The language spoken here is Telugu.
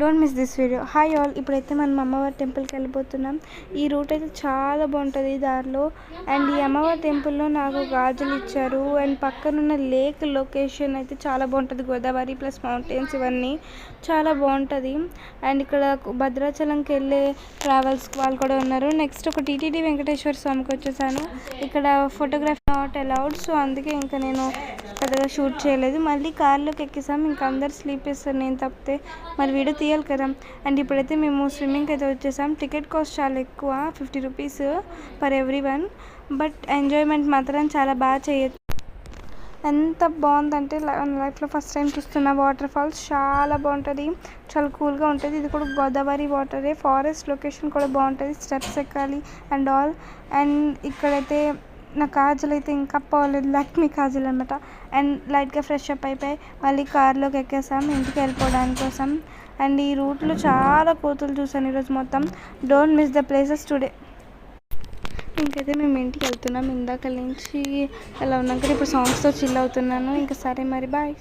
Don't miss this video. Hi all, ఇప్పుడైతే మనం అమ్మవారి టెంపుల్కి వెళ్ళిపోతున్నాం. ఈ రూట్ అయితే చాలా బాగుంటుంది దారిలో. అండ్ ఈ అమ్మవారి టెంపుల్లో నాకు గాజులు ఇచ్చారు. అండ్ పక్కనున్న లేక్ లొకేషన్ అయితే చాలా బాగుంటుంది. గోదావరి ప్లస్ మౌంటైన్స్ ఇవన్నీ చాలా బాగుంటుంది. అండ్ ఇక్కడ భద్రాచలంకి వెళ్ళే ట్రావెల్స్ వాళ్ళు కూడా ఉన్నారు. నెక్స్ట్ ఒక టీటీడీ వెంకటేశ్వర స్వామికి వచ్చేసాను. ఇక్కడ ఫోటోగ్రఫీ నాట్ అలౌడ్, సో అందుకే ఇంకా నేను పెద్దగా షూట్ చేయలేదు. మళ్ళీ కార్లోకి ఎక్కేసాం. ఇంకా అందరు స్లీప్ చేస్తారు నేను తప్పితే, మరి వీడియో తీయాలి కదా. అండ్ ఇప్పుడైతే మేము స్విమ్మింగ్కి అయితే వచ్చేసాం. టికెట్ కాస్ట్ చాలా ఎక్కువ, 50 rupees per every one. But enjoyment మాత్రం చాలా బాగా చేయొచ్చు. ఎంత బాగుందంటే లైఫ్లో ఫస్ట్ టైం చూస్తున్న వాటర్ ఫాల్స్. చాలా బాగుంటుంది, చాలా కూల్గా ఉంటుంది. ఇది కూడా గోదావరి వాటరే. ఫారెస్ట్ లొకేషన్ కూడా బాగుంటుంది, స్టెప్స్ ఎక్కాలి అండ్ ఆల్. అండ్ ఇక్కడైతే నా కాజులు అయితే ఇంకా పోలేదు, లక్ష్మీ కాజులు అనమాట. అండ్ లైట్గా ఫ్రెష్ అప్ అయిపోయి మళ్ళీ కార్లోకి ఎక్కేసాం ఇంటికి వెళ్ళిపోవడానికి కోసం. అండ్ ఈ రూట్లో చాలా కోతులు చూసాను ఈరోజు మొత్తం. Don't miss the places today. ఇంకైతే మేము ఇంటికి వెళ్తున్నాం. ఇందాక నుంచి అలా ఉన్నాం కదా, ఇప్పుడు సాంగ్స్తో చిల్ అవుతున్నాను. ఇంకా సరే మరి, బాయ్.